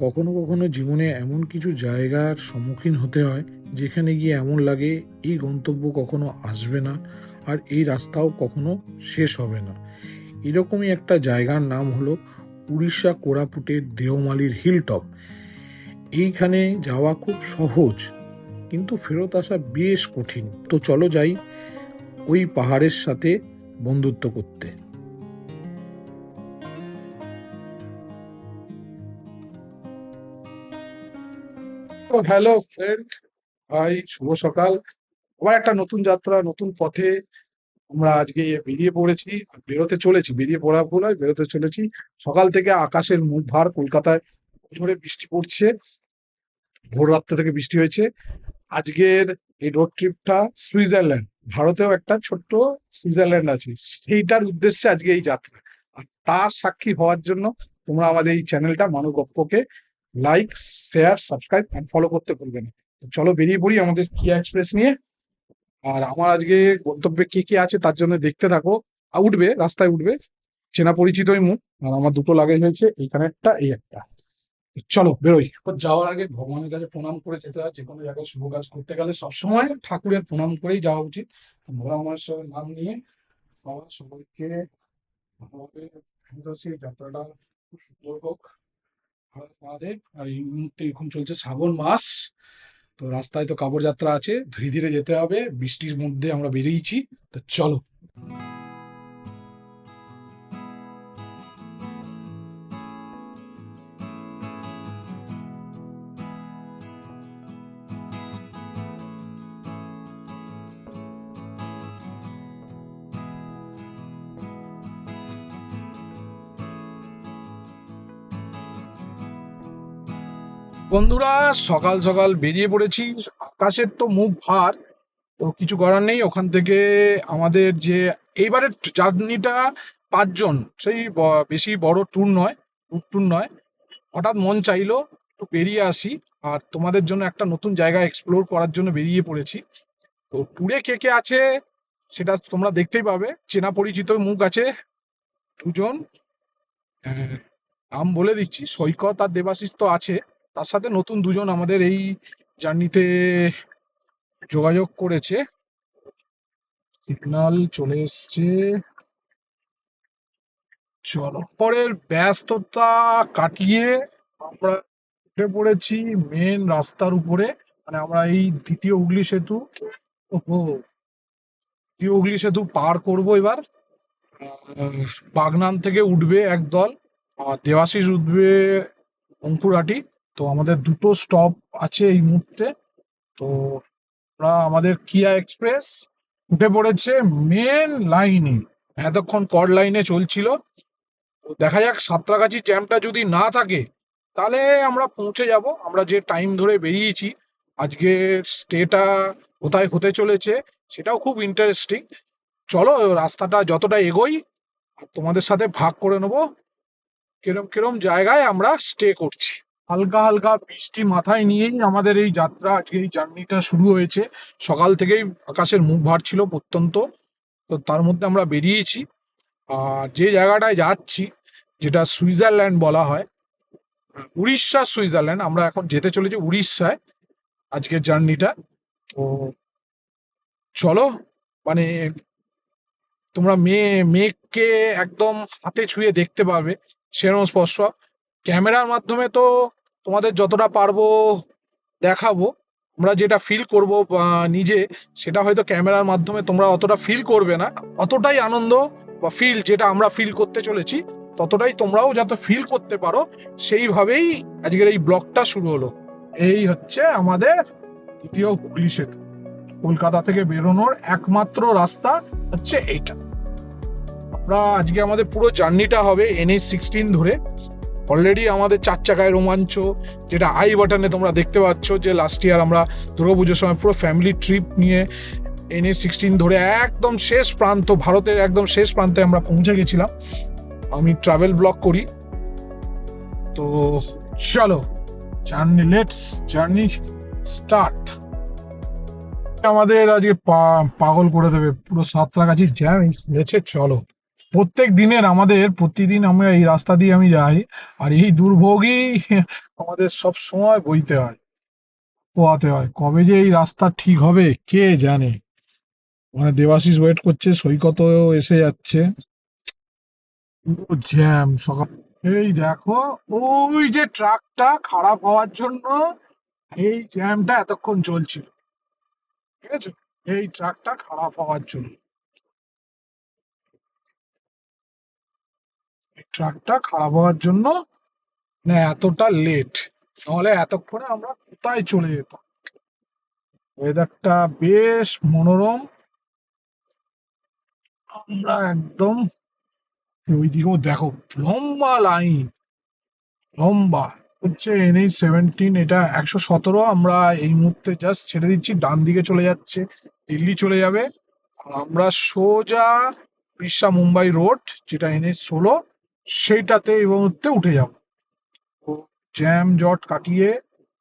কখনো কখনো জীবনে এমন কিছু জায়গার সম্মুখীন হতে হয় যেখানে গিয়ে এমন লাগে এই গন্তব্য কখনো আসবে না, আর এই রাস্তাও কখনো শেষ হবে না। এরকমই একটা জায়গার নাম হলো উড়িষ্যা কোরাপুটের দেওমালির হিল টপ। এইখানে যাওয়া খুব সহজ, কিন্তু ফেরত আসা বেশ কঠিন। তো চলো যাই ওই পাহাড়ের সাথে বন্ধুত্ব করতে। হ্যালো ফ্রেন্ড, ভাই শুভ সকাল। আবার একটা নতুন যাত্রা, নতুন পথে আমরা আজকে বেরিয়ে পড়েছি, বেরিয়ে পড়া ভুল হয়, বেরোতে চলেছি। সকাল থেকে আকাশের মুখ ভার, কলকাতায় ঝড়ে বৃষ্টি পড়ছে, ভোর রাত্রে থেকে বৃষ্টি হয়েছে। আজকের এই রোড ট্রিপটা সুইজারল্যান্ড, ভারতেও একটা ছোট্ট সুইজারল্যান্ড আছে, সেইটার উদ্দেশ্যে আজকে এই যাত্রা। আর তার সাক্ষী হওয়ার জন্য তোমরা আমাদের এই চ্যানেলটা মানব গপ্পকে like, share, subscribe and follow করতে ভুলবে না। তো চলো বেরিয়ে পড়ি আমাদের কিয়া এক্সপ্রেস নিয়ে। আর আমার আজকে গন্তব্যে কে কে আছে তার জন্য দেখতে থাকো। উঠবে, রাস্তায় উঠবে, চেনা পরিচিতই মুখ। আর আমার দুটো লাগেজ হয়েছে, এইখানে একটা, এই একটা। তো চলো বেরোই। তো যাওয়ার আগে ভগবানের কাছে প্রণাম করে যেতে হয়। যে কোনো জায়গায় শুভ কাজ করতে গেলে সবসময় ঠাকুরের প্রণাম করেই যাওয়া উচিত। ভোলা মহেশ্বরের নাম নিয়ে সবার সবাইকে ভালোভাবে সেই যাত্রাটা খুব সুন্দর হোক। হর মহাদেব। আর এই মুহূর্তে এখন চলছে শ্রাবণ মাস, তো রাস্তায় তো কাপড় যাত্রা আছে, ধীরে ধীরে যেতে হবে। বৃষ্টির মধ্যে আমরা বেরিয়েছি, তো চলো। বন্ধুরা, সকাল সকাল বেরিয়ে পড়েছি। আকাশের তো মুখ ভার, তো কিছু করার নেই। ওখান থেকে আমাদের যে এইবারের জার্নিটা 5 জন, সেই বেশি বড় ট্যুর নয়, ট্যুর নয়। হঠাৎ মন চাইলো একটু বেরিয়ে আসি, আর তোমাদের জন্য একটা নতুন জায়গা এক্সপ্লোর করার জন্য বেরিয়ে পড়েছি। তো ট্যুরে কে কে আছে সেটা তোমরা দেখতেই পাবে। চেনা পরিচিত মুখ আছে 2 জন। আহ, নাম বলে দিচ্ছি, সৈকত আর দেবাশিস তো আছে। তার সাথে নতুন 2 জন আমাদের এই জার্নিতে যোগাযোগ করেছে। সিগন্যাল চলে এসছে, চলো। পরের ব্যস্ততা কাটিয়ে আমরা উঠে পড়েছি মেন রাস্তার উপরে। মানে আমরা এই দ্বিতীয় হুগলি সেতু, ওহো, দ্বিতীয় হুগলি সেতু পার করব এবার। বাগনান থেকে উঠবে একদল, আর দেবাশিস উঠবে অঙ্কুরহাটি। তো আমাদের দুটো স্টপ আছে এই মুহূর্তে। তো আমরা আমাদের কিয়া এক্সপ্রেস উঠে পড়েছে মেন লাইনে। এতক্ষণ কড লাইনে চলছিল। তো দেখা যাক সাঁতরাগাছির জ্যামটা যদি না থাকে তাহলে আমরা পৌঁছে যাব। আমরা যে টাইম ধরে বেরিয়েছি, আজকের স্টেটা কোথায় হতে চলেছে সেটাও খুব ইন্টারেস্টিং। চলো রাস্তাটা যতটা এগোই আর তোমাদের সাথে ভাগ করে নেবো কিরম কিরম জায়গায় আমরা স্টে করছি। হালকা হালকা বৃষ্টি মাথায় নিয়েই আমাদের এই যাত্রা, আজকে এই জার্নিটা শুরু হয়েছে। সকাল থেকেই আকাশের মুখ ভার ছিল প্রত্যন্ত। তো তার মধ্যে আমরা বেরিয়েছি। আর যে জায়গাটায় যাচ্ছি, যেটা সুইজারল্যান্ড বলা হয়, উড়িষ্যা সুইজারল্যান্ড, আমরা এখন যেতে চলেছি উড়িষ্যায় আজকের জার্নিটা। তো চলো, মানে তোমরা মেঘকে একদম হাতে ছুঁয়ে দেখতে পাবে, সেরকম স্পর্শ। ক্যামেরার মাধ্যমে তো তোমাদের যতটা পারবো দেখাবো, আমরা যেটা ফিল করব নিজে, সেটা হয়তো ক্যামেরার মাধ্যমে তোমরা অতটা ফিল করবে না। অতটাই আনন্দ বা ফিল যেটা আমরা ফিল করতে চলেছি, ততটাই তোমরাও যাতে ফিল করতে পারো, সেইভাবেই আজকের এই ব্লগটা শুরু হলো। এই হচ্ছে আমাদের দ্বিতীয় হুগলি সেতু। কলকাতা থেকে বেরোনোর একমাত্র রাস্তা হচ্ছে এইটা। আমরা আজকে আমাদের পুরো জার্নিটা হবে NH-16 ধরে। অলরেডি আমাদের 4 চাকায় রোমাঞ্চ, যেটা আই বাটনে তোমরা দেখতে পাচ্ছ, যে লাস্ট ইয়ার আমরা দুর্গাপুজোর সময় পুরো ফ্যামিলি ট্রিপ নিয়ে NH-16 ধরে একদম শেষ প্রান্ত, ভারতের একদম শেষ প্রান্তে আমরা পৌঁছে গেছিলাম। আমি ট্রাভেল ব্লগ করি। তো চলো জার্নি স্টার্ট। আমাদের আজকে পাগল করে দেবে পুরো সাঁতরাগাছি জ্যাম হয়েছে। চলো প্রত্যেক দিনের আমাদের প্রতিদিন আমরা এই রাস্তা দিয়ে আমি যাই, আর এই দুর্ভোগই আমাদের সব সময় বইতে হয়, পোহাতে হয়। কবে যে এই রাস্তা ঠিক হবে কে জানে। মানে দেবাশিস ওয়েট করছে, সৈকতও এসে যাচ্ছে, পুরো জ্যাম সকাল। এই দেখো, ওই যে ট্রাকটা খারাপ হওয়ার জন্য এই জ্যামটা এতক্ষণ চলছিল, ঠিক আছে, এই ট্রাকটা খারাপ হওয়ার জন্য, এই ট্রাকটা খারাপ হওয়ার জন্য না এতটা লেট, নাহলে এতক্ষণে আমরা কোথায় চলে যেতাম। ওয়েদারটা বেশ মনোরম, আমরা একদম ওইদিকেও দেখো, লম্বা লাইন, লম্বা হচ্ছে NH-17, এটা 117। আমরা এই মুহূর্তে জাস্ট ছেড়ে দিচ্ছি, ডান দিকে চলে যাচ্ছে, দিল্লি চলে যাবে। আর আমরা সোজা উড়িষ্যা মুম্বাই রোড, যেটা NH-16, সেইটাতে এই মুহূর্তে উঠে যাব। তো জ্যাম জট কাটিয়ে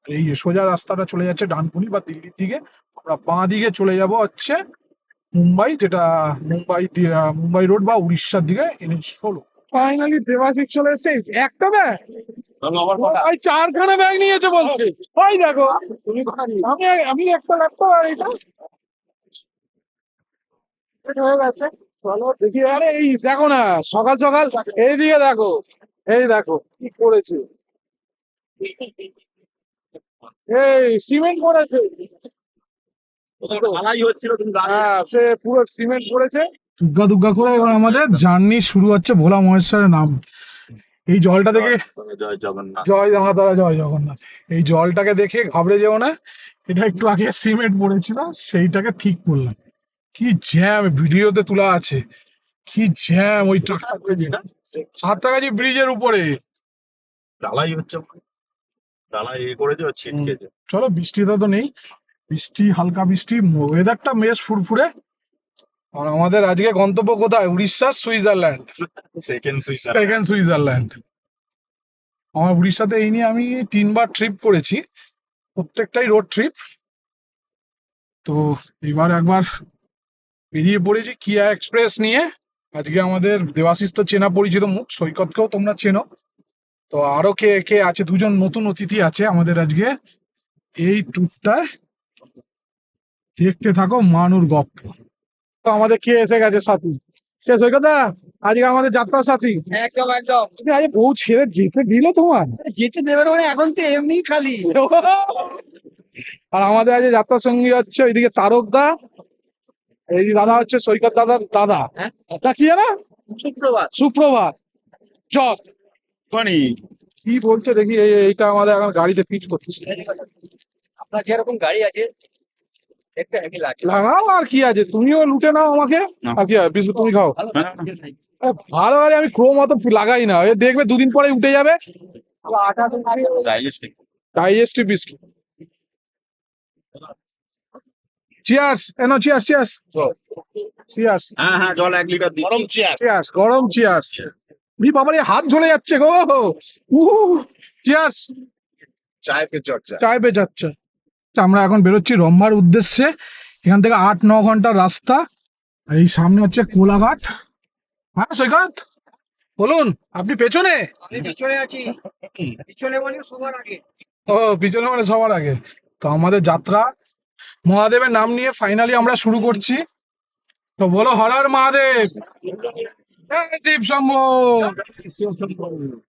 এই যে সোজা রাস্তাটা চলে যাচ্ছে ডানকুনি বা দিল্লির দিকে, আমরা বাঁ দিকে চলে যাব হচ্ছে মুম্বাই, যেটা মুম্বাই রোড বা উড়িষ্যার দিকে NH-16। ফাইনালি দেবাশিস চলে এসেছে, একটা ব্যাগ ভাই 4খানা ব্যাগ নিয়েছে বলছে, ওই দেখো। আমি আমি একটা ল্যাপটপ আর এটা এটা হয়ে গেছে। চলো দেখি, আরে এই দেখো না, সকাল সকাল এইদিকে দেখো, এই দেখো কি করেছে, এই সিমেন্ট করেছে। হ্যাঁ, সে পুরো সিমেন্ট করেছে। দুগ্গা দুগ্গা করে এবার আমাদের জার্নি শুরু হচ্ছে ভোলা মহেশ্বরের নাম। এই জলটা দেখে, জয় জগন্নাথ। জয় জগন্নাথ, জয় জগন্নাথ। এই জলটাকে দেখে ঘাবড়ে যেও না, এটা একটু আগে সিমেন্ট পড়েছিল, সেইটাকে ঠিক করলাম। কি জ্যাম, ভিডিওতে তোলা আছে, কি জ্যাম ওই সাঁতরাগাছি ব্রিজের উপরে। ঢালাই হচ্ছে, ঢালাই করেছে, ছিটকেছে। চলো, বৃষ্টিটা তো নেই, বৃষ্টি হালকা বৃষ্টি, ওয়েদারটা বেশ ফুরফুরে। আর আমাদের আজকে গন্তব্য কোথায়? উড়িষ্যার সুইজারল্যান্ড, সেকেন্ড সুইজারল্যান্ড। আমার উড়িষ্যাতে এই নিয়ে আমি 3বার ট্রিপ করেছি, প্রত্যেকটাই রোড ট্রিপ। তো এবার একবার বেরিয়ে পড়েছি কিয়া এক্সপ্রেস নিয়ে। আজকে আমাদের দেবাশিস তো চেনা পরিচিত মুখ, সৈকতকেও তোমরা চেনো। তো আরো কে কে আছে, দুজন নতুন অতিথি আছে আমাদের আজকে এই ট্যুরটায়। দেখতে থাকো মানুর গপ্প। তো আমাদের কে এসে গেছে সাথী, সে সৈকতদা, আজকে আমাদের যাত্রা সাথী। একদম একদম তুমি আজকে বউ ছেড়ে যেতে দিল তোমার? যেতে দেবে না, মানে এখন তো এমনি খালি। আর আমাদের আজকে যাত্রা সঙ্গী হচ্ছে ওইদিকে তারক দা, এই দাদা হচ্ছে সৈকত দাদার দাদা, হ্যাঁ? তা কি জানা, সুপ্রভাত। সুপ্রভাত। চল, মানে কি বলছে দেখি, এইটা আমাদের এখন গাড়িতে ফিট করছে। আপনার যেরকম গাড়ি আছে দেখতে হেভি লাগে। লাগাও, আর কি আছে, তুমিও লুটে নাও আমাকে। না। আর কি আছে, বিস্কুট তুমি খাও। ভালো হ্যাঁ। নাই। ভালো, আরে আমি ক্রোম অত লাগাই না, এ দেখবে 2 দিন পরে উঠে যাবে। আটা ডাইজেস্টিং। Digestive biscuit. চিয়ার্স, এনো চিয়ার্স, চিয়ার্স, চিয়ার্স, হ্যাঁ হ্যাঁ, জল 1 লিটার দিই। গরম চেয়ার। চিয়ার্স, গরম চিয়ার্স। বাবারে হাত ঝরে যাচ্ছে গো। চিয়ার্স, চায় পে চর্চা। চায় পে যাচ্ছে। আমরা এখন বেরোচ্ছি রম্ভার উদ্দেশ্যে, এখান থেকে 8-9 ঘন্টার রাস্তা। আর এই সামনে হচ্ছে কোলাঘাট। হ্যাঁ সৈকত বলুন, আপনি পেছনে? আমি পিছনে আছি, পিছনে মানে সবার আগে। ও, পিছনে মানে সবার আগে। তো আমাদের যাত্রা মহাদেবের নাম নিয়ে ফাইনালি আমরা শুরু করছি। তো বলো হর হর মহাদেব, জয় শিব শম্ভু।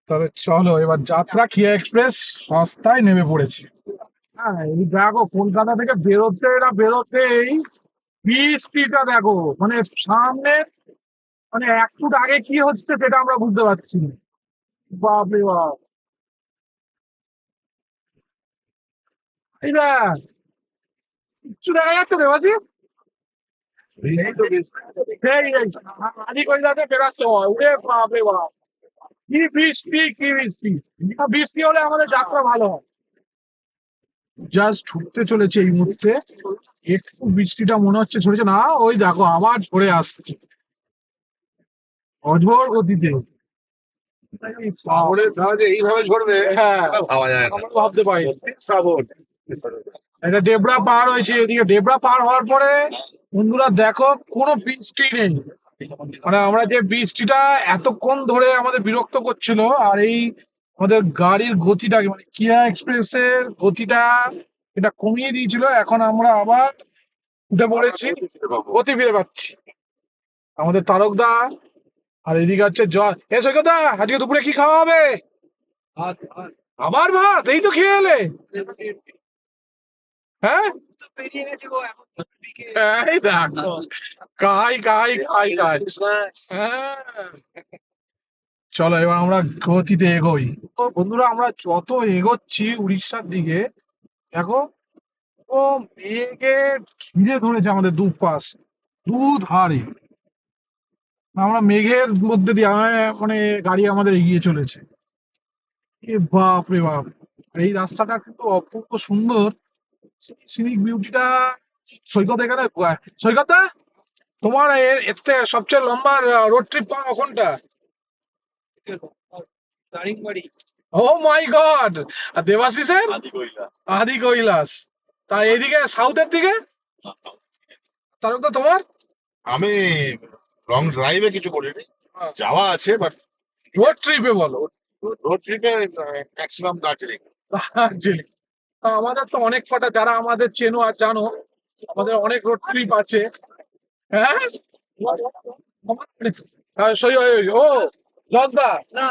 তবে চলো এবার যাত্রা কিয়া এক্সপ্রেস রাস্তায় নেমে পড়েছে। হ্যাঁ, এই দেখো কলকাতা থেকে বেরোতে না বেরোতেই বৃষ্টিটা দেখো, মানে সামনে, মানে 1 ফুট আগে কি হচ্ছে সেটা আমরা বুঝতে পারছি না। বাপরে বাপ, এই দেখ, কিচ্ছু দেখা যাচ্ছে দেবাশি, আদি কই যাচ্ছে ফেরার সময়, উঠে বাপরে বাপ, কি বৃষ্টি, কি বৃষ্টি। বৃষ্টি হলে আমাদের যাত্রা ভালো হয়। জাস্ট ঢুকতে চলেছে এই মুহূর্তে, একটু বৃষ্টিটা মনে হচ্ছে ঝরেছে না, ওই দেখো আবার ঝরে আসছে অঝোর গতিতে। শহরের ধারা যে এইভাবে ঝরবে, হ্যাঁ, ভাবা যায় না। আমরা ভাবতে পারি। শ্রাবণ। এটা ডেবরা পার হয়েছে, এদিকে ডেবরা পার হওয়ার পরে বন্ধুরা দেখো কোনো বৃষ্টি নেই, মানে আমরা যে বৃষ্টিটা এতক্ষণ ধরে আমাদের বিরক্ত করছিল, আর এই আমাদের গাড়ির গতিটাকে মানে কিয়া এক্সপ্রেসের গতিটা এটা কমিয়ে দিয়েছিল, এখন আমরা আবার উঠে পড়েছি, গতি ফিরে পাচ্ছি। আমাদের তারকদা আর এদিকে হচ্ছে জল। এ সৈকতদা, আজকে দুপুরে কি খাওয়া হবে? আবার ভাত? এই তো খেয়ে এলে। হ্যাঁ, এই দেখো, কাই কাই কাই কাই। হ্যাঁ, চলো এবার আমরা গতিতে এগোই। তো বন্ধুরা, আমরা যত এগোচ্ছি উড়িষ্যার দিকে, দেখো ও মেঘে ঘিরে ধরেছে আমাদের দুপাশ, দুধারে। আমরা মেঘের মধ্যে দিয়ে মানে গাড়ি আমাদের এগিয়ে চলেছে। এ বাপ রে বাপ! আর এই রাস্তাটা কিন্তু অপূর্ব সুন্দর, সিনিক বিউটিটা। সৈকত এখানে, সৈকতদা, তোমার এর থেকে সবচেয়ে লম্বা রোড ট্রিপ কোনটা? দারিংবাড়ি। ও মাই গড! আর দেবাশিসের আদি কৈলাস। তা এইদিকে সাউথের দিকে তারকদা তোমার? আমি লং ড্রাইভে কিছু করিনি, যাওয়া আছে, বাট রোড ট্রিপে বলো। রোড ট্রিপে ম্যাক্সিমাম দার্জিলিং। দার্জিলিং। তা আমাদের তো অনেক কটা, যারা আমাদের চেনো আর জানো, আমাদের অনেক রোড ট্রিপ আছে। হ্যাঁ, সই ও লজদা, না,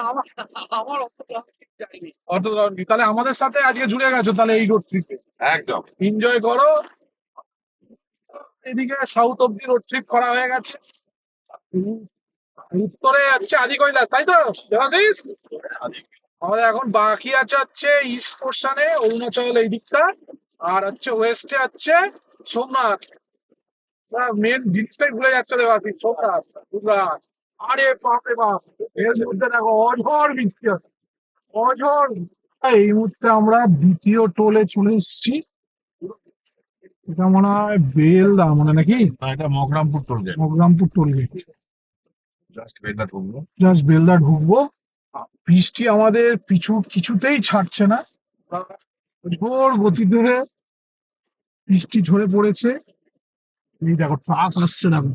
আমার অত long trip যাইনি। তাহলে আমাদের সাথে আজকে জুড়ে গেছো তাহলে এই রোড ট্রিপে। একদম। এনজয় করো। এদিকে সাউথ অব্দি রোড ট্রিপ করা হয়ে গেছে। উত্তরে হচ্ছে আদি কৈলাস, তাই তো দেবাশিস? আমাদের এখন বাকি আছে হচ্ছে ইস্ট পোর্শনে অরুণাচল এই দিকটা, আর হচ্ছে ওয়েস্টে হচ্ছে সোমনাথ। মেন জিনিসটাই ভুলে যাচ্ছে দেবাশিস, সোমনাথ, গুজরাট। আরে বাপ রে বাপ, এর মধ্যে দেখো অঝড় বৃষ্টি আছে, অঝড়। এই মুহূর্তে আমরা দ্বিতীয় টোলে চলে এসেছি। এটা মনে হয় বেলদা, মনে নাকি না, এটা Magrampur toll gate. Magrampur toll gate. Just বেদা ঢুকবো। জাস্ট বেলদা ঢুকবো। বৃষ্টি আমাদের পিছু কিছুতেই ছাড়ছে না, জোর গতিতে বৃষ্টি ঝরে পড়েছে। এই দেখো ট্রাক আসছে, দেখো।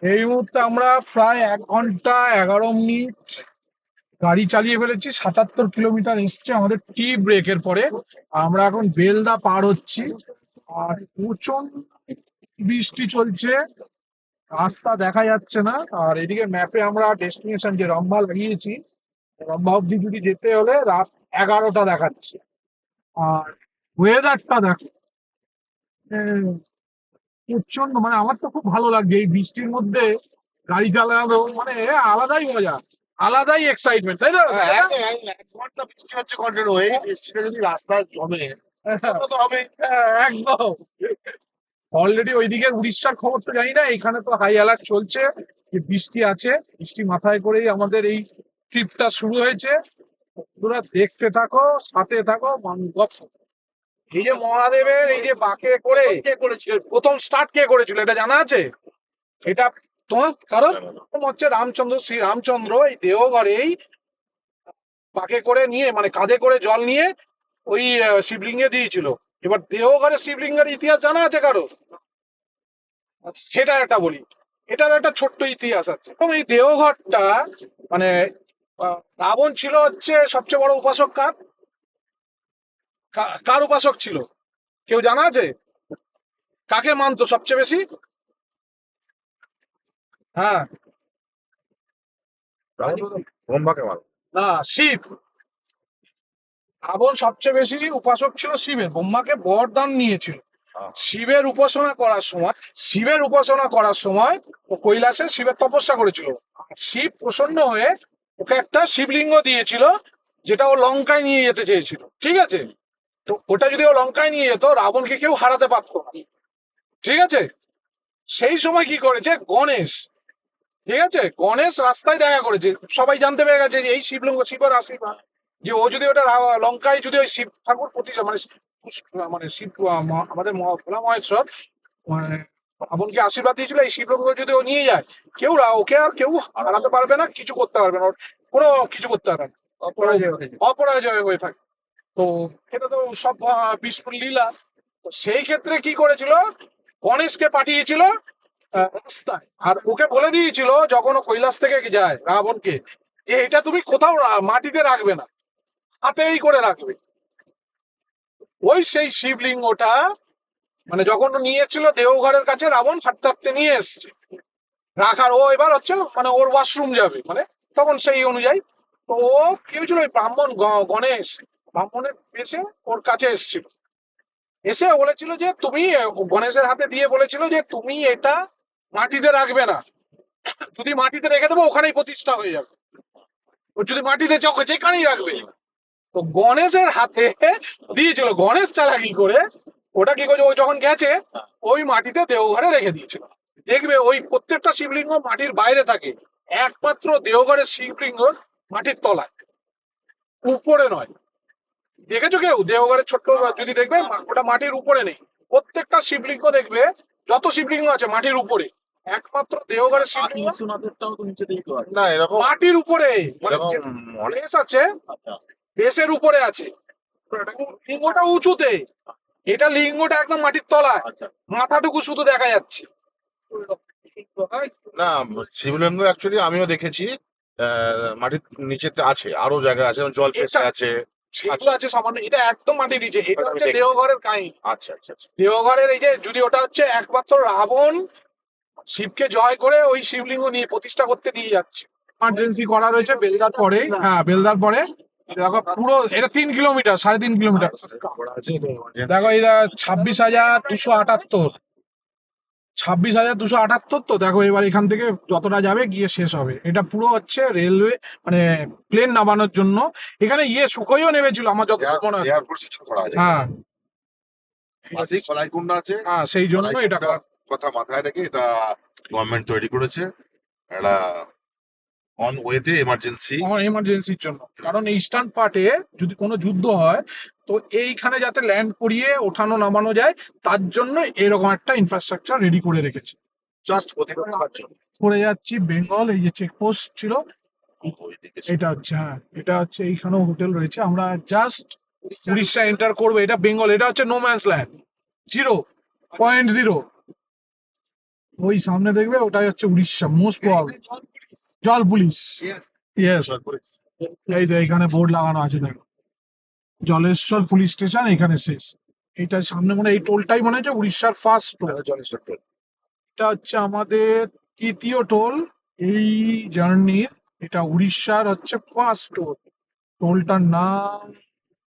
এই মুহূর্তে আমরা প্রায় 1 ঘন্টা 11 মিনিট গাড়ি চালিয়ে ফেলেছি, 77 কিলোমিটার এসছে আমাদের টি ব্রেকের পরে। আমরা এখন বেলদা পার হচ্ছি, আর প্রচন্ড বৃষ্টি চলছে, রাস্তা দেখা যাচ্ছে না। আর এদিকে ম্যাপে আমরা ডেস্টিনেশন যে রম্ভা লাগিয়েছি, রম্ভা অব্দি যদি যেতে হলে রাত 11টা দেখাচ্ছে। আর ওয়েদারটা দেখো, প্রচন্ড, মানে আমার তো খুব ভালো লাগছে এই বৃষ্টির মধ্যে গাড়ি চালানো, মানে আলাদাই মজা, আলাদাই এক্সাইটমেন্ট, তাই তো? একদম, 1 ঘন্টা বৃষ্টি হচ্ছে কন্টিনিউ। এই বৃষ্টিটা যদি রাস্তায় জমে তাহলে তো হবে। একদম। অলরেডি ওইদিকে উড়িষ্যার খবর তো জানি না, এখানে তো হাই অ্যালার্ট চলছে যে বৃষ্টি আছে। বৃষ্টি মাথায় করেই আমাদের এই ট্রিপটা শুরু হয়েছে। তোরা দেখতে থাকো, সাথে থাকো, গপ্প। এই যে মহাদেবের এই যে বাঁকে করে কে করেছিল? প্রথম স্টার্ট কে করেছিল এটা জানা আছে? এটা তোমার কারণ হচ্ছে রামচন্দ্র, শ্রী রামচন্দ্র এই দেওঘরেই বাঁকে করে নিয়ে, মানে কাঁধে করে জল নিয়ে ওই শিবলিঙ্গে দিয়েছিল। এবার দেওঘরে শিবলিঙ্গের ইতিহাস জানা আছে কারো? সেটা একটা বলি, এটার একটা ছোট্ট ইতিহাস আছে। এবং এই দেওঘরটা মানে রাবণ ছিল হচ্ছে সবচেয়ে বড় উপাসক। কার উপাসক ছিল কেউ জানা আছে? কাকে মানতো সবচেয়ে বেশি? হ্যাঁ, ব্রহ্মাকে মারো। না, শিব। রাবণ সবচেয়ে বেশি উপাসক ছিল শিবের, ব্রহ্মাকে বরদান নিয়েছিল। শিবের উপাসনা করার সময়, ও কৈলাসে শিবের তপস্যা করেছিল। শিব প্রসন্ন হয়ে ওকে একটা শিবলিঙ্গ দিয়েছিল, যেটা ও লঙ্কায় নিয়ে যেতে চেয়েছিল, ঠিক আছে? তো ওটা যদি ও লঙ্কায় নিয়ে যেত, রাবণকে কেউ হারাতে পারতো না, ঠিক আছে? সেই সময় কি করেছে গণেশ, ঠিক আছে, গণেশ রাস্তায় দেখা করেছে, সবাই জানতে পেরে গেছে যে এই শিবলিঙ্গ শিবের আশীর্বাদ, যে ও যদি ওটা লঙ্কায় যদি ওই শিব ঠাকুর মানে মানে শিব আমাদের ভোলা মহেশ্বর মানে রাবণকে আশীর্বাদ দিয়েছিল, এই শিবলিঙ্গ যদি ও নিয়ে যায়, ওকে আর কেউ হারাতে পারবে না, কিছু করতে পারবে না, ওর কোনো কিছু করতে পারবে না, অপরাজয় হয়ে থাকে। তো এটা তো সব বিষ্ণুর লীলা। তো সেই ক্ষেত্রে কি করেছিল, গণেশকে পাঠিয়েছিল রাস্তায়। আর ওকে বলে দিয়েছিল যখন ও কৈলাস থেকে যায় রাবণকে, যে এটা তুমি কোথাও মাটিতে রাখবে না, হাতেই করে রাখবে। ওই সেই শিবলিঙ্গটা মানে যখন ও নিয়ে এসেছিল দেওঘরের কাছে, রাবণ হাঁটতে হাঁটতে নিয়ে এসছে রাখার। ও এবার হচ্ছে মানে ওর ওয়াশরুম যাবে মানে, তখন সেই অনুযায়ী তো ও কি হয়েছিল, ওই ব্রাহ্মণ গণেশ ব্রাহ্মণের বেশে ওর কাছে এসেছিল, এসে বলেছিল যে তুমি, গণেশের হাতে দিয়ে বলেছিল যে তুমি এটা মাটিতে রাখবে না, যদি মাটিতে রেখে দেবো ওখানেই প্রতিষ্ঠা হয়ে যাবে, ও যদি মাটিতে যেখানেই রাখবে। তো গণেশের হাতে দিয়েছিল, গণেশ চালাকি করে ওটা কি করেছে, ও যখন গেছে ওই মাটিতে দেওঘরে রেখে দিয়েছিল। দেখবে ওই প্রত্যেকটা শিবলিঙ্গ মাটির বাইরে থাকে, একমাত্র দেওঘরের শিবলিঙ্গ মাটির তলায়, উপরে নয়। দেখেছো কেউ দেওঘরের ছোট্ট যদি দেখবে ওটা মাটির উপরে নেই, প্রত্যেকটা শিবলিঙ্গ দেখবে যত শিবলিঙ্গ আছে মাটির উপরে, একমাত্র দেওঘরের শিবলিঙ্গ বিশ্বনাথেরটাও তো নিচে দিই তো আছে। না এরকম মাটির উপরে, মানে এরকম অনেক বেস আছে, আচ্ছা, বেসের উপরে আছে, লিঙ্গটা উঁচুতে, এটা লিঙ্গটা একদম মাটির তলায়, আচ্ছা। মাথাটুকু শুধু দেখা যাচ্ছে। না, শিবলিঙ্গ অ্যাকচুয়ালি আমিও দেখেছি মাটির নিচেতে আছে, আরো জায়গা আছে, যেমন জল ফেসে এটা- আছে। সেগুলো আছে সামান্য, এটা একদম মাটির নিচে। এটা ওটা আমি হচ্ছে দেখি। দেওঘরের কাহিনী। আচ্ছা আচ্ছা আচ্ছা। দেওঘরের এই যে যদি ওটা হচ্ছে একমাত্র রাবণ শিবকে জয় করে ওই শিবলিঙ্গ নিয়ে প্রতিষ্ঠা করতে নিয়ে যাচ্ছে। ইমার্জেন্সি করা রয়েছে বেলদার পরে, হ্যাঁ বেলদার পরে। দেখো পুরো এটা 3 কিলোমিটার, 3.5 কিলোমিটার। দেখো এটা 26,278, 26,278। তো দেখো এবার এখান থেকে যতটা যাবে গিয়ে শেষ হবে। এটা পুরো হচ্ছে রেলওয়ে মানে প্লেন নামানোর জন্য। এখানে সুখোইও নেমেছিল আমার যত মনে হয়। এয়ারপোর্ট সিস্টেম করা আছে। হ্যাঁ পাশেই কলাইকুণ্ডা আছে। হ্যাঁ, সেই জন্য এটা কলাইকুণ্ডার কথা মাথায় রেখে এটা গভর্নমেন্ট তৈরি করেছে, একটা অন ওয়েতে এমার্জেন্সি। এমার্জেন্সির জন্য। কারণ এই ইস্টার্ন পার্টে যদি কোনো যুদ্ধ হয় তো এইখানে যাতে ল্যান্ড করিয়ে ওঠানো নামানো যায়, তার জন্য এরকম একটা ইনফ্রাস্ট্রাকচার রেডি করে রেখেছে। জাস্ট প্রতিরক্ষার জন্য। করে যাচ্ছি বেঙ্গল, এই যে চেকপোস্ট ছিল ওইদিকে এটা হচ্ছে, হ্যাঁ এটা হচ্ছে, এইখানেও হোটেল রয়েছে। আমরা জাস্ট উড়িষ্যা এন্টার করবো, এটা বেঙ্গল, এটা হচ্ছে নো ম্যানস ল্যান্ড, 0.0। ওই সামনে দেখবে ওটাই হচ্ছে উড়িষ্যা, মোস্ট প্রবাবলি জল পুলিশ। ইয়েস, এই তো এইখানে বোর্ড লাগানো আছে দেখো, জলেশ্বর পুলিশ স্টেশন এখানে শেষ। এইটা সামনে মনে হয় এই টোলটাই মনে হচ্ছে উড়িষ্যার ফার্স্ট টোল। এটা হচ্ছে আমাদের তৃতীয় টোল এই জার্নির। এটা উড়িষ্যার হচ্ছে ফার্স্ট টোল। টোলটার নাম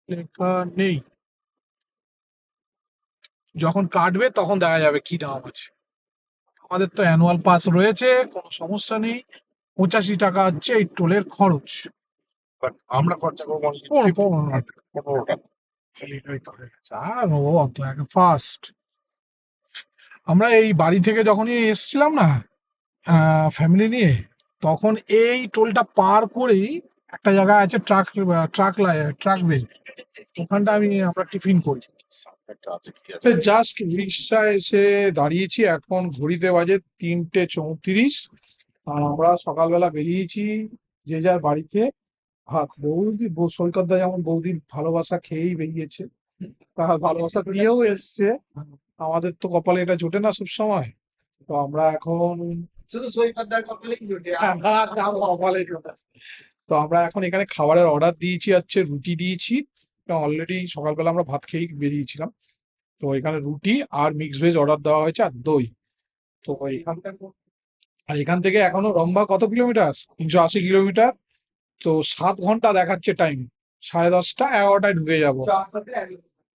লেখা নেই, যখন কাটবে তখন দেখা যাবে কি নাম আছে। আমাদের তো অ্যানুয়াল পাস রয়েছে, কোনো সমস্যা নেই। 85 টাকা হচ্ছে এই টোলের খরচ। বাট আমরা খরচা করবো only 15 টাকা। এটাই তো হয়ে গেছে। আর ও অত ফার্স্ট। আমরা এই বাড়ি থেকে যখনই এসছিলাম না ফ্যামিলি নিয়ে, তখন এই টোলটা পার করেই একটা জায়গা আছে ট্রাক, ট্রাক ওয়ে, ওখানটা আমরা টিফিন করি। একটা আছে কি আছে। জাস্ট উড়িষ্যা এসে দাঁড়িয়েছি, এখন ঘড়িতে বাজে 3:34। আর আমরা সকালবেলা বেরিয়েছি যে যার বাড়িতে। ভাত বৌদি সৈকতদা যেমন বৌদির ভালোবাসা খেয়েই বেরিয়েছে, তার ভালোবাসা দিয়েও এসছে। আমাদের তো কপালে এটা জোটে না সব সময়। তো আমরা এখন শুধু সৈকতদার কপালেই জোটে, আর কপালে জোটে। তো আমরা এখন এখানে খাবারের অর্ডার দিয়েছি, হচ্ছে রুটি দিয়েছি। অলরেডি সকালবেলা আমরা ভাত খেয়েই বেরিয়েছিলাম। তো এখানে রুটি আর মিক্স ভেজ অর্ডার দেওয়া হয়েছে, আর দই। তো এখান থেকে এখনো লম্বা কত কিলোমিটার, 380 কিলোমিটার। তো 7 ঘন্টা দেখাচ্ছে টাইম। 10:30, 11টায় ঢুকে যাবো,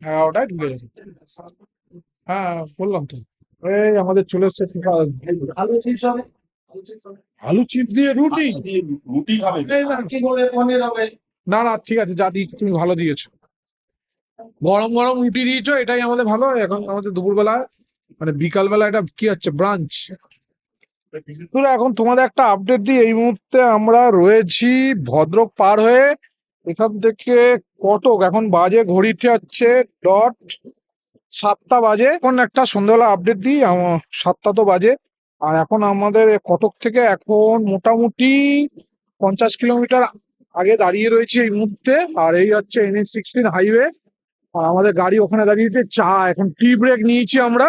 11টায় ঢুকে যাবো। হ্যাঁ বললাম তো, এই আমাদের চলে এসছে আলু চিপস হবে, আলু চিপ দিয়ে রুটি। রুটি খাবে এই না, কি করে পনির হবে। না না ঠিক আছে, যা দিয়েছো তুমি ভালো দিয়েছো, গরম গরম রুটি দিয়েছো, এটাই আমাদের ভালো। এখন আমাদের দুপুরবেলা মানে বিকালবেলা এটা কি হচ্ছে, ব্রাঞ্চ। এখন তোমাদের একটা আপডেট দিই, এই মুহূর্তে আমরা রয়েছি ভদ্রক পার হয়ে। এখান থেকে কটক এখন বাজে ঘড়িতে হচ্ছে ডট 7টা বাজে। এখন একটা সন্ধ্যাবেলা আপডেট দিই, 7টা তো বাজে। আর এখন আমাদের কটক থেকে এখন মোটামুটি 50 কিলোমিটার আগে দাঁড়িয়ে রয়েছে এই মুহূর্তে। আর এই হচ্ছে NH16 হাইওয়ে। আর আমাদের গাড়ি ওখানে দাঁড়িয়েছে, এখন টি ব্রেক নিয়েছি আমরা।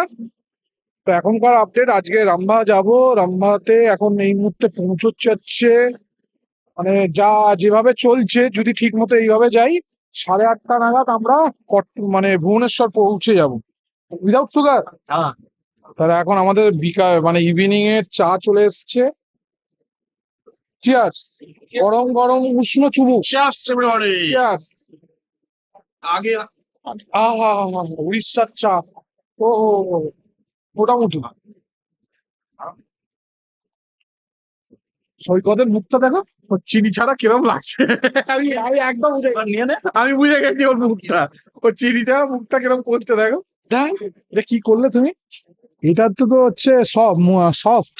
তো এখনকার আপডেট, আজকে রামভা যাব। রামভাতে এখন এই মুহূর্তে পৌঁছচ্ছে, মানে যা যেভাবে চলছে, যদি ঠিক মতো এইভাবে যাই 8:30 নাগাদ আমরা মানে ভুবনেশ্বর পৌঁছে যাব উইদাউট সুগার। হ্যাঁ। তাহলে এখন আমাদের বিকাল মানে ইভিনিং এর চা চলে এসছে। চিয়ার্স, গরম গরম উষ্ণ চুমুক। চিয়ার্স। আগে আহা, উড়িষ্যার চা। ও মোটামুটি। সৈকতের মুখটা দেখো, ওর চিনি ছাড়া কিরম লাগছে। আমি আমি একদম বুঝে নিয়ে নে। আমি বুঝে গেছি ওর মুখটা, ওর চিনি ছাড়া মুখটা কিরম করছে দেখো। দেখ এটা কি করলে তুমি, এটা তো হচ্ছে সব সফট,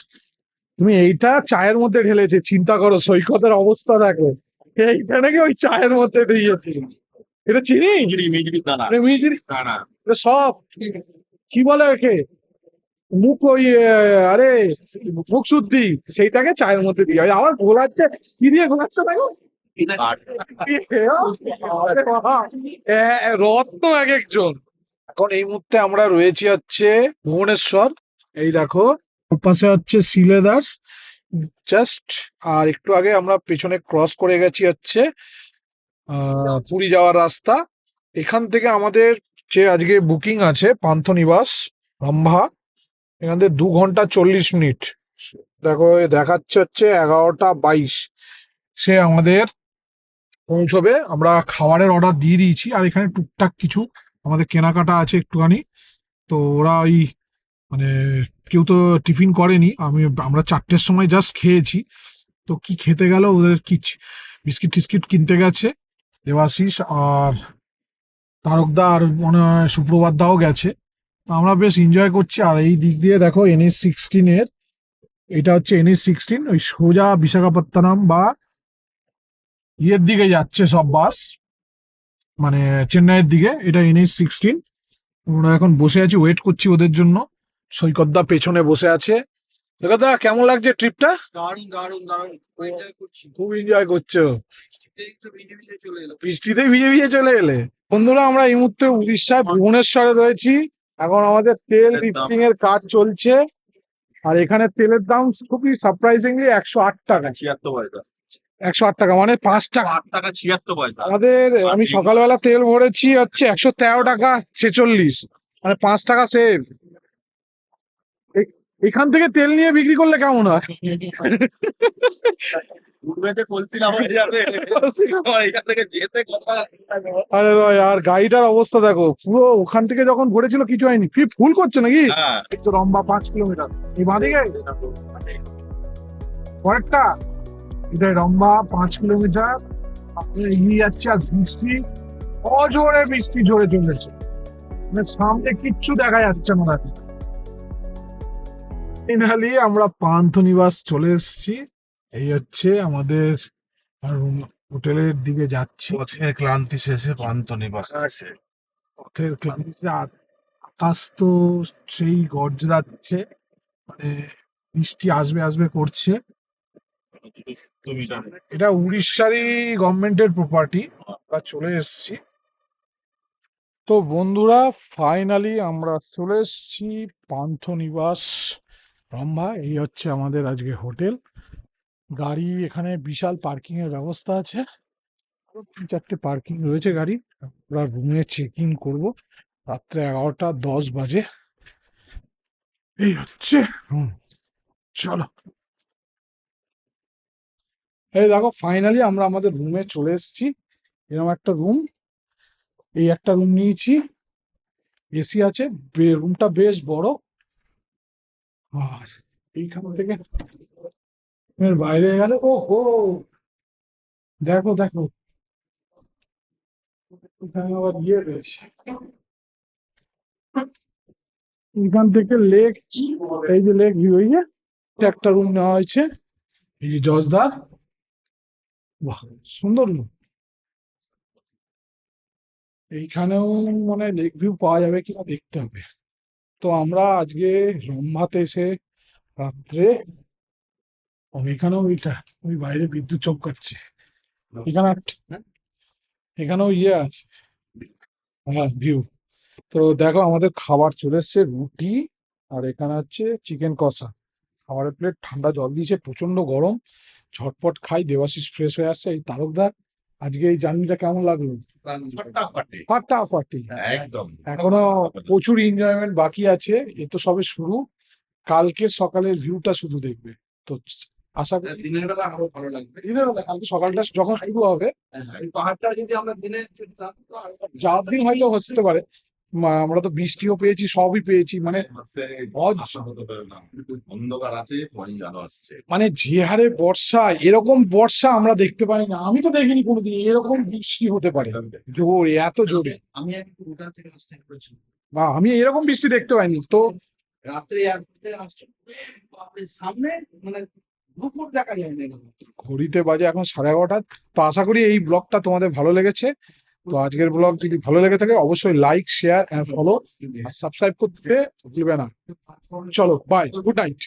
তুমি এইটা চায়ের মধ্যে ঢেলেছে। চিন্তা করো সৈকতের অবস্থা দেখো, এইটা নাকি ওই চায়ের মধ্যে দিয়েছে। এটা চিনি, মিজরি দানা। এটা মিষ্টি, দানা। এটা সব কি বলে একে, মুখ ওই আরে মুখ শুদ্ধি, সেইটাকে চায়ের মধ্যে দিয়ে আমার ঘোলাচ্ছে। কি দিয়ে ঘোলাচ্ছে দেখো, রত্ন এক একজন। এখন এই মুহূর্তে আমরা রয়েছি হচ্ছে ভুবনেশ্বর। এই দেখো পাশে হচ্ছে সিলেদার্স জাস্ট, আর একটু আগে আমরা পেছনে ক্রস করে গেছি হচ্ছে পুরী যাওয়ার রাস্তা। এখান থেকে আমাদের যে আজকে বুকিং আছে পান্থনিবাস রম্ভা, এখান থেকে 2 ঘন্টা 40 মিনিট। দেখো এ দেখাচ্ছে হচ্ছে 11টা 22 সে আমাদের পৌঁছবে। আমরা খাবারের অর্ডার দিয়ে দিয়েছি, আর এখানে টুকটাক কিছু আমাদের কেনাকাটা আছে একটুখানি। তো ওরা ওই মানে কেউ তো টিফিন করেনি, আমরা 4টের সময় জাস্ট খেয়েছি। তো কি খেতে গেল, ওদের কি বিস্কিট টিস্কিট কিনতে গেছে দেবাশিস, আর তারকদা, আর মনে হয় সুপ্রভাত দাও গেছে। তো আমরা বেশ এনজয় করছি। আর এই দিক দিয়ে দেখো NH-16 এর, এটা হচ্ছে NH-16, ওই সোজা বিশাখাপত্তনম বা ইয়ের দিকে যাচ্ছে সব বাস, মানে চেন্নাইয়ের দিকে। এটা NH-16। আমরা এখন বসে আছি, ওয়েট করছি ওদের জন্য। সৈকতদা পেছনে বসে আছে। সৈকতদা কেমন লাগছে ট্রিপটা? দারুণ দারুণ দারুণ এনজয় করছি। খুব এনজয় করছো, একটু ভিজে ভিজে চলে এলো। বৃষ্টিতেই ভিজে ভিজে চলে এলে। বন্ধুরা আমরা এই মুহূর্তে উড়িষ্যার ভুবনেশ্বরে রয়েছি। এখন আমাদের তেল লিফটিং এর কাজ চলছে, আর এখানে তেলের দাম খুবই সারপ্রাইজিংলি 108 টাকা। 76 পয়সা। 108 টাকা মানে 5 টাকা। 8 টাকা 76 পয়সা। আমাদের আমি সকালবেলা তেল ভরেছি হচ্ছে 113 টাকা 46, মানে 5 টাকা সেভ। এখান থেকে তেল নিয়ে বিক্রি করলে কেমন হয়? ঘুরবেতে কলসিলা হয়ে যাবে। আমার এখান থেকে যেতে কথা। আরে ভাই, আর গাড়িটার অবস্থা দেখো, পুরো ওখান থেকে যখন ভরেছিল কিছু হয়নি। ফুল করছে নাকি? হ্যাঁ। এই তো লম্বা 5 কিলোমিটার এই বাঁদিকে পরেরটা, এটা লম্বা 5 কিলোমিটার। আপনি এগিয়ে যাচ্ছে, আর বৃষ্টি অজোরে বৃষ্টি ঝরে চলেছে, মানে সামনে কিচ্ছু দেখা যাচ্ছে না। ফাইনালি আমরা পান্থনিবাস চলে এসেছি। এই হচ্ছে আমাদের হোটেলের দিকে যাচ্ছি। পথের ক্লান্তি শেষে পান্থনিবাস আছে। পথের ক্লান্তি শেষে, আর আকাশ তো সেই গর্জরাচ্ছে, মানে বৃষ্টি আসবে আসবে করছে। তুমি এটা উড়িষ্যারই গভর্নমেন্টের প্রপার্টি। আমরা চলে এসেছি। তো বন্ধুরা ফাইনালি আমরা চলে এসেছি পান্থনিবাস রম্ভা। এই হচ্ছে আমাদের আজকে হোটেল। গাড়ি এখানে বিশাল পার্কিং এর ব্যবস্থা আছে, আরো 3-4টে পার্কিং রয়েছে গাড়ি। আমরা রুমে চেক ইন করবো রাত্রে 11টা 10 বাজে। এই হচ্ছে রুম, চলো। এই দেখো ফাইনালি আমরা আমাদের রুমে চলে এসেছি। এরকম একটা রুম, এই একটা রুম নিয়েছি, এসি আছে, রুমটা বেশ বড়। আর এইখান থেকে এর বাইরে গেলে ও হো, দেখো দেখো এখানে আবার ইয়ে রয়েছে। এখান থেকে লেক, এই যে লেক ভিউ, এই যে এটা একটা রুম নেওয়া হয়েছে, এই যে জজদার। বাহ সুন্দর রুম। এইখানেও মানে লেক ভিউ পাওয়া যাবে কিনা দেখতে হবে। তো আমরা আজকে রম্ভাতে এসে রাত্রে, এখানেও ওইটা, ওই বাইরে বিদ্যুৎ চমকাচ্ছে। এখানে এখানেও ইয়ে আছে, হ্যাঁ ভিউ। তো দেখো আমাদের খাবার চলে এসছে, রুটি আর এখানে হচ্ছে চিকেন কষা, খাবারের প্লেট, ঠান্ডা জল দিয়েছে, প্রচন্ড গরম, ঝটপট খাই, দেবাশিস ফ্রেশ হয়ে আসছে। এই তারকদার, আজকে এই জার্নিটা কেমন লাগলো? ফাটাফাটি ফাটাফাটি। একদম এখনো প্রচুর এনজয়মেন্ট বাকি আছে, এ তো সবে শুরু। কালকের সকালের ভিউটা শুধু দেখবে, তো আশা করি দিনের বেলা আরো ভালো লাগবে। দিনের বেলা কালকে সকালটা যখন শুরু হবে, এই পাহাড়টা যদি আমরা দিনে চড়তাম তো আরো ভালো লাগতো। যার দিন হয়তো হতে পারে, আমরা তো বৃষ্টিও পেয়েছি, সবই পেয়েছি, মানে আশা হতে পারে না, অন্ধকার আছে পরেই আলো আসছে। মানে যে হারে বর্ষা, এরকম বর্ষা আমরা দেখতে পাই না, আমি তো দেখিনি কোনোদিন এরকম বৃষ্টি হতে পারে জোরে, এত জোরে। আমি এক কলকাতা থেকে আসতে করেছিলাম বা আমি এরকম বৃষ্টি দেখতে পাইনি তো। রাত্রে এয়ারপোর্টে আসছে, বাপরে, সামনে মানে দুপুর দেখা যায় না এরকম। ঘড়িতে বাজে এখন 11:30। তো আশা করি এই ব্লগটা তোমাদের ভালো লেগেছে। তো আজকের ব্লগ যদি ভালো লেগে থাকে অবশ্যই লাইক, শেয়ার এন্ড ফলো আর সাবস্ক্রাইব করতে ভুলবে না। চলো বাই, গুড নাইট।